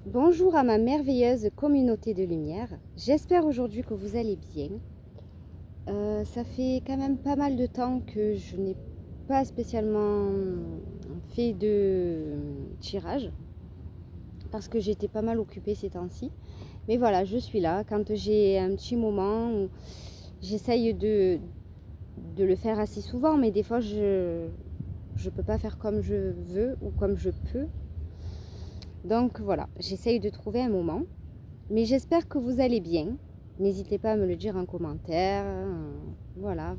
Bonjour à ma merveilleuse communauté de lumière. J'espère aujourd'hui que vous allez bien. Ça fait quand même pas mal de temps que je n'ai pas spécialement fait de tirage parce que j'étais pas mal occupée ces temps-ci. Mais voilà, je suis là. Quand j'ai un petit moment, j'essaye de le faire assez souvent, mais des fois je peux pas faire comme je veux ou comme je peux. Donc voilà, j'essaye de trouver un moment. Mais j'espère que vous allez bien. N'hésitez pas à me le dire en commentaire. Voilà,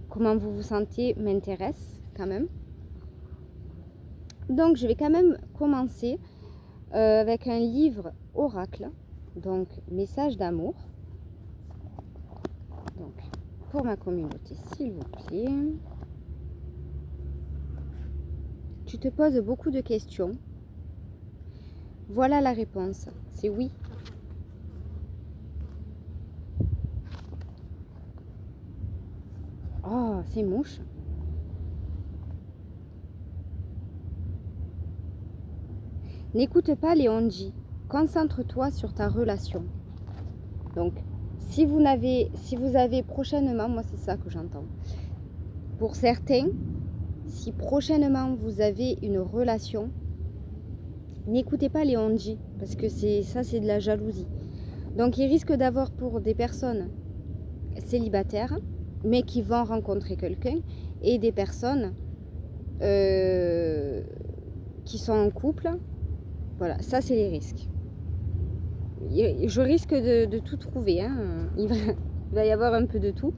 comment vous vous sentiez m'intéresse quand même. Donc je vais quand même commencer avec un livre oracle. Donc message d'amour. Donc pour ma communauté, s'il vous plaît. Tu te poses beaucoup de questions. Voilà la réponse. C'est oui. Oh, c'est mouche. N'écoute pas les on-dit. Concentre-toi sur ta relation. Donc, si vous avez prochainement, moi c'est ça que j'entends. Pour certains, si prochainement vous avez une relation, n'écoutez pas les on-dit, parce que c'est de la jalousie. Donc, il risque d'avoir pour des personnes célibataires, mais qui vont rencontrer quelqu'un, et des personnes qui sont en couple. Voilà, ça c'est les risques. Je risque de tout trouver, hein. Il va y avoir un peu de tout.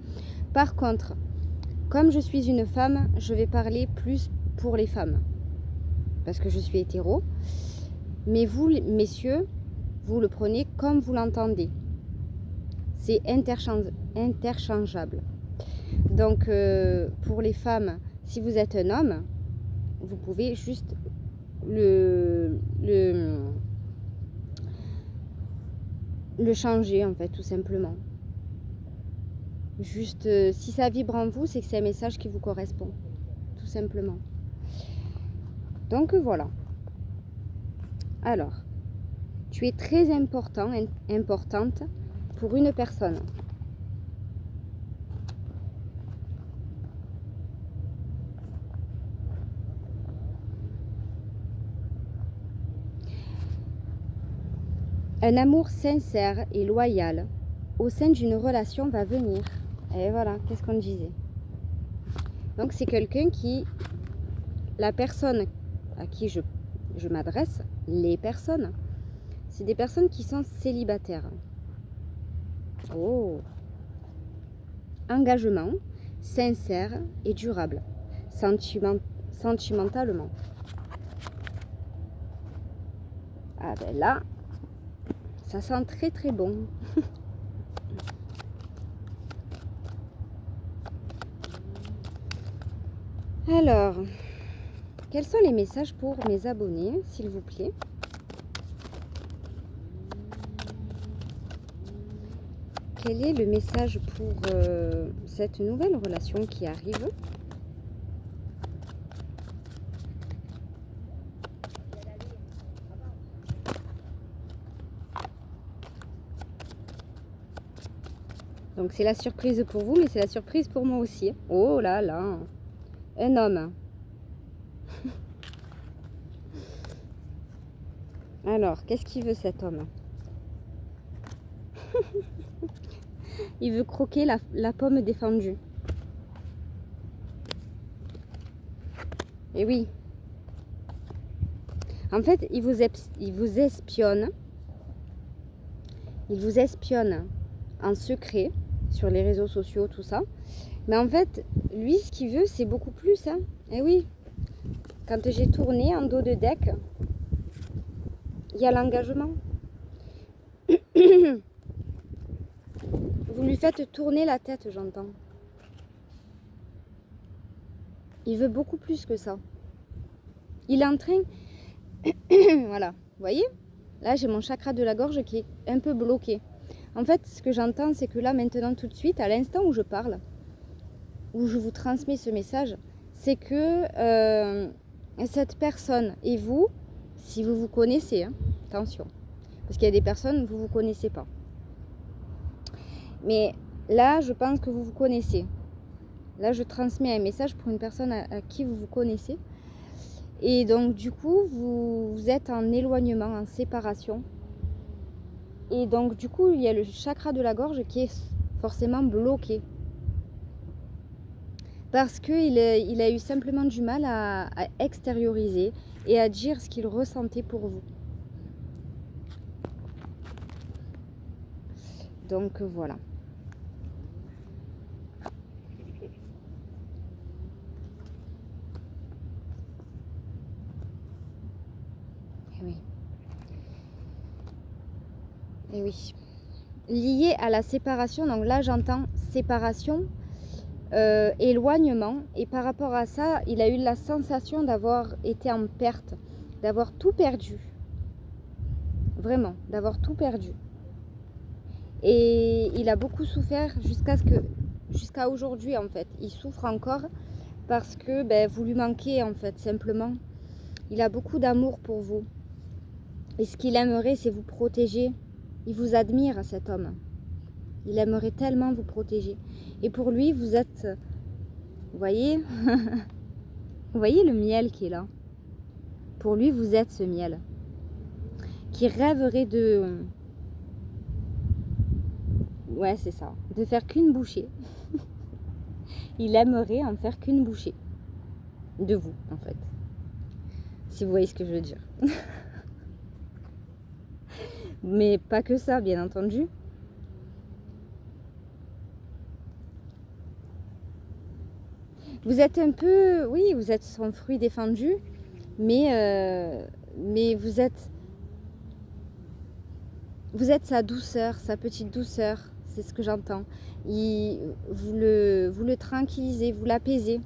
Par contre, comme je suis une femme, je vais parler plus pour les femmes, parce que je suis hétéro. Mais vous, messieurs, vous le prenez comme vous l'entendez. C'est interchangeable. Donc, pour les femmes, si vous êtes un homme, vous pouvez juste le changer, en fait, tout simplement. Juste, si ça vibre en vous, c'est que c'est un message qui vous correspond, tout simplement. Donc, voilà. Alors, tu es très importante pour une personne. Un amour sincère et loyal au sein d'une relation va venir. Et voilà, qu'est-ce qu'on disait. Donc c'est quelqu'un qui, la personne à qui je m'adresse, les personnes, c'est des personnes qui sont célibataires. Oh. Engagement, sincère et durable, sentimentalement. Ah ben là, ça sent très très bon. Alors, quels sont les messages pour mes abonnés, s'il vous plaît? Quel est le message pour cette nouvelle relation qui arrive? Donc c'est la surprise pour vous, mais c'est la surprise pour moi aussi. Oh là là, un homme. Alors, qu'est-ce qu'il veut cet homme? Il veut croquer la pomme défendue. Et oui. En fait, il vous espionne. Il vous espionne en secret sur les réseaux sociaux, tout ça. Mais en fait, lui, ce qu'il veut, c'est beaucoup plus. Hein. Et oui. Quand j'ai tourné en dos de deck, il y a l'engagement. Vous lui faites tourner la tête, j'entends. Il veut beaucoup plus que ça. Il est en train... Voilà, vous voyez? Là, j'ai mon chakra de la gorge qui est un peu bloqué. En fait, ce que j'entends, c'est que là, maintenant, tout de suite, à l'instant où je parle, où je vous transmets ce message, c'est que cette personne et vous, si vous vous connaissez, hein, Attention. Parce qu'il y a des personnes, vous ne vous connaissez pas. Mais là, je pense que vous vous connaissez. Là, je transmets un message pour une personne à qui vous vous connaissez. Et donc, du coup, vous êtes en éloignement, en séparation. Et donc, du coup, il y a le chakra de la gorge qui est forcément bloqué. Parce qu'il a eu simplement du mal à extérioriser et à dire ce qu'il ressentait pour vous. Donc, voilà. Oui. Et oui. Lié à la séparation, donc là j'entends séparation, éloignement, et par rapport à ça, il a eu la sensation d'avoir été en perte, d'avoir tout perdu. Vraiment, d'avoir tout perdu. Et il a beaucoup souffert jusqu'à aujourd'hui en fait. Il souffre encore parce que vous lui manquez en fait, simplement. Il a beaucoup d'amour pour vous. Et ce qu'il aimerait, c'est vous protéger. Il vous admire, cet homme. Il aimerait tellement vous protéger. Et pour lui, vous êtes... Vous voyez Vous voyez le miel qui est là? Pour lui, vous êtes ce miel. Qui rêverait de... Ouais, c'est ça. De faire qu'une bouchée. Il aimerait en faire qu'une bouchée. De vous, en fait. Si vous voyez ce que je veux dire. Mais pas que ça, bien entendu. Vous êtes un peu... Oui, vous êtes son fruit défendu. Mais vous êtes sa douceur, sa petite douceur. C'est ce que j'entends. Vous le tranquillisez, vous l'apaisez.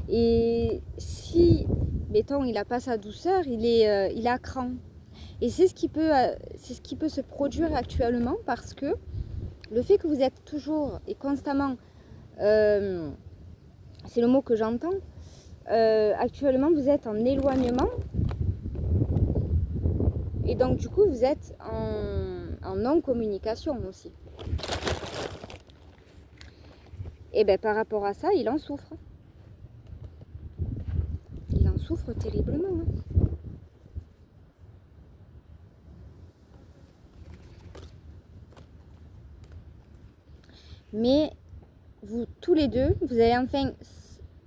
Et si, mettons, il n'a pas sa douceur, il est à cran. Et c'est ce qui peut se produire actuellement, parce que le fait que vous êtes toujours et constamment, c'est le mot que j'entends, actuellement vous êtes en éloignement, et donc du coup vous êtes en non-communication aussi. Et bien par rapport à ça, il en souffre. Il en souffre terriblement. Hein. Mais vous, tous les deux, vous allez enfin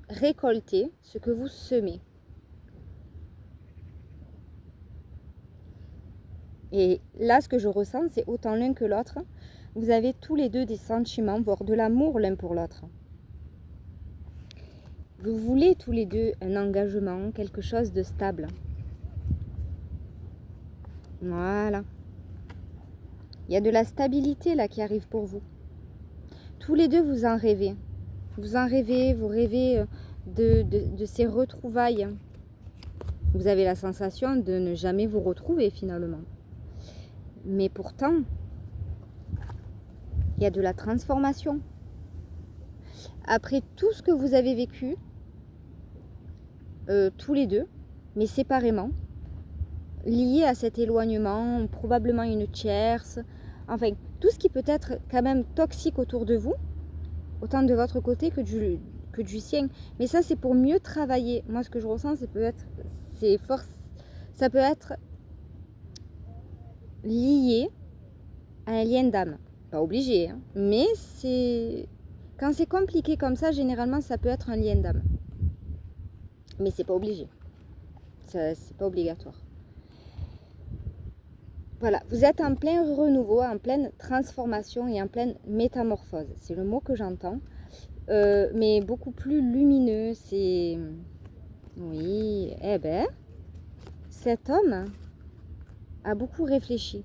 récolter ce que vous semez. Et là, ce que je ressens, c'est autant l'un que l'autre. Vous avez tous les deux des sentiments, voire de l'amour l'un pour l'autre. Vous voulez tous les deux un engagement, quelque chose de stable. Voilà. Il y a de la stabilité là qui arrive pour vous. Tous les deux, vous en rêvez. Vous en rêvez, vous rêvez de ces retrouvailles. Vous avez la sensation de ne jamais vous retrouver finalement. Mais pourtant, il y a de la transformation. Après tout ce que vous avez vécu, tous les deux, mais séparément, lié à cet éloignement, probablement une tierce, enfin, tout ce qui peut être quand même toxique autour de vous, autant de votre côté que du sien. Mais ça, c'est pour mieux travailler. Moi, ce que je ressens, ça peut être lié à un lien d'âme. Pas obligé, hein, mais quand c'est compliqué comme ça, généralement, ça peut être un lien d'âme. Mais c'est pas obligé. C'est pas obligatoire. Voilà, vous êtes en plein renouveau, en pleine transformation et en pleine métamorphose. C'est le mot que j'entends. Mais beaucoup plus lumineux. C'est... Oui, eh ben, cet homme a beaucoup réfléchi.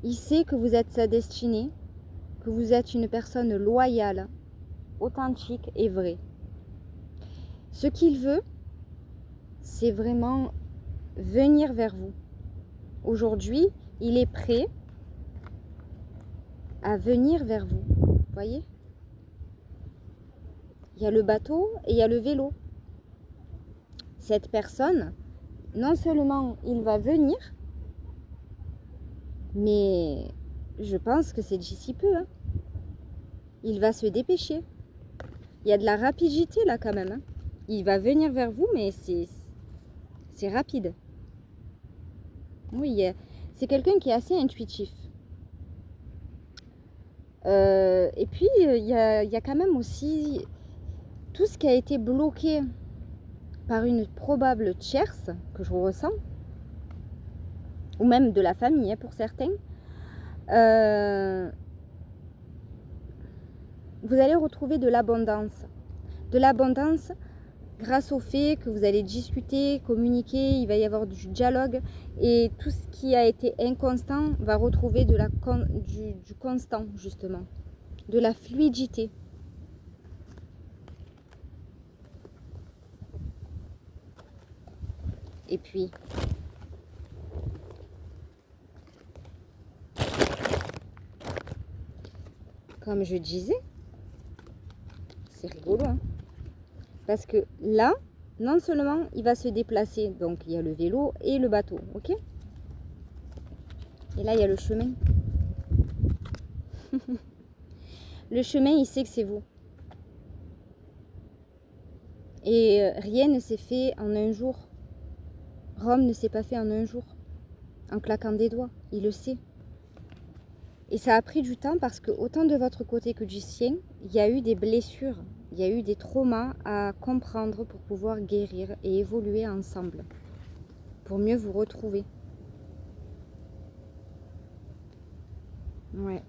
Il sait que vous êtes sa destinée, que vous êtes une personne loyale, authentique et vraie. Ce qu'il veut, c'est vraiment venir vers vous. Aujourd'hui, il est prêt à venir vers vous. Vous voyez? Il y a le bateau et il y a le vélo. Cette personne, non seulement il va venir, mais je pense que c'est d'ici peu. Hein. Il va se dépêcher. Il y a de la rapidité là quand même. Hein. Il va venir vers vous, mais c'est rapide. Oui, c'est quelqu'un qui est assez intuitif. Et puis, il y a quand même aussi tout ce qui a été bloqué par une probable tierce que je ressens, ou même de la famille hein, pour certains. Vous allez retrouver de l'abondance. De l'abondance grâce au fait que vous allez discuter, communiquer, il va y avoir du dialogue et tout ce qui a été inconstant va retrouver du constant justement, de la fluidité. Et puis, comme je disais, c'est rigolo, hein, parce que là, non seulement il va se déplacer, donc il y a le vélo et le bateau, ok? Et là, il y a le chemin. Le chemin, il sait que c'est vous. Et rien ne s'est fait en un jour. Rome ne s'est pas fait en un jour, en claquant des doigts, il le sait. Et ça a pris du temps parce que autant de votre côté que du sien, il y a eu des blessures, il y a eu des traumas à comprendre pour pouvoir guérir et évoluer ensemble, pour mieux vous retrouver. Ouais.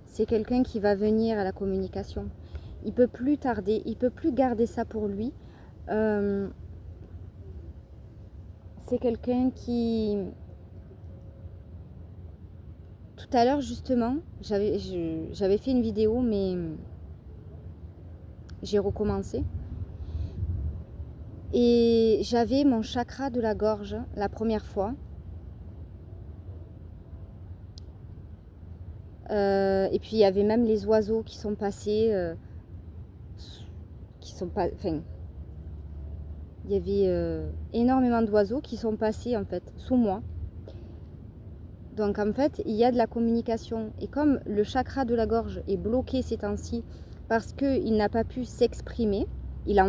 C'est quelqu'un qui va venir à la communication. Il peut plus tarder, il peut plus garder ça pour lui. C'est quelqu'un qui... Tout à l'heure, justement, j'avais fait une vidéo, mais j'ai recommencé. Et j'avais mon chakra de la gorge la première fois. Et puis, il y avait même les oiseaux qui sont passés. Enfin, il y avait énormément d'oiseaux qui sont passés, en fait, sous moi. Donc en fait, il y a de la communication. Et comme le chakra de la gorge est bloqué ces temps-ci parce qu'il n'a pas pu s'exprimer, il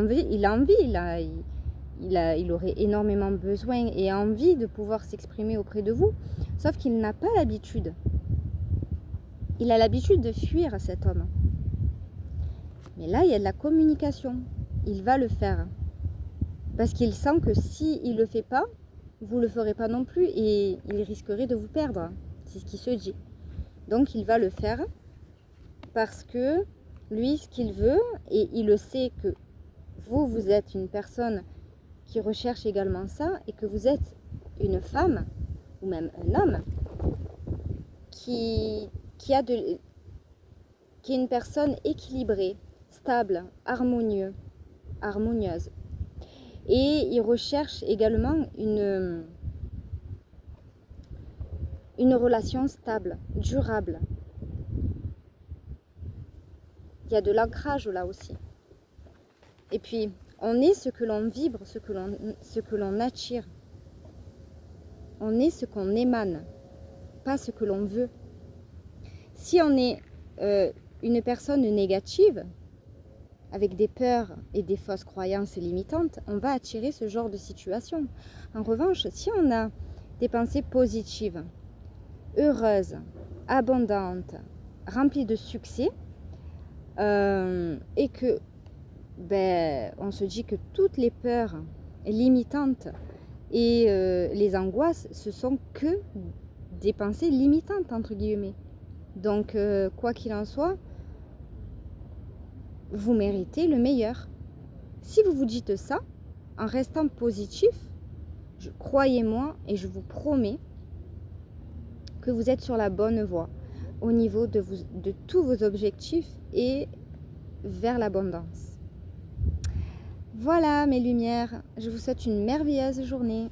aurait énormément besoin et envie de pouvoir s'exprimer auprès de vous. Sauf qu'il n'a pas l'habitude. Il a l'habitude de fuir, cet homme. Mais là, il y a de la communication. Il va le faire. Parce qu'il sent que s'il ne le fait pas, vous ne le ferez pas non plus et il risquerait de vous perdre. C'est ce qui se dit. Donc il va le faire parce que lui, ce qu'il veut, et il le sait que vous êtes une personne qui recherche également ça et que vous êtes une femme ou même un homme qui est une personne équilibrée, stable, harmonieuse. Et il recherche également une relation stable, durable. Il y a de l'ancrage là aussi. Et puis, on est ce que l'on vibre, ce que l'on attire. On est ce qu'on émane, pas ce que l'on veut. Si on est une personne négative, avec des peurs et des fausses croyances limitantes, on va attirer ce genre de situation. En revanche, si on a des pensées positives, heureuses, abondantes, remplies de succès, et que on se dit que toutes les peurs limitantes et les angoisses, ce sont que des pensées limitantes, entre guillemets. Donc, quoi qu'il en soit, vous méritez le meilleur. Si vous vous dites ça, en restant positif, croyez-moi et je vous promets que vous êtes sur la bonne voie au niveau de tous vos objectifs et vers l'abondance. Voilà mes lumières, je vous souhaite une merveilleuse journée.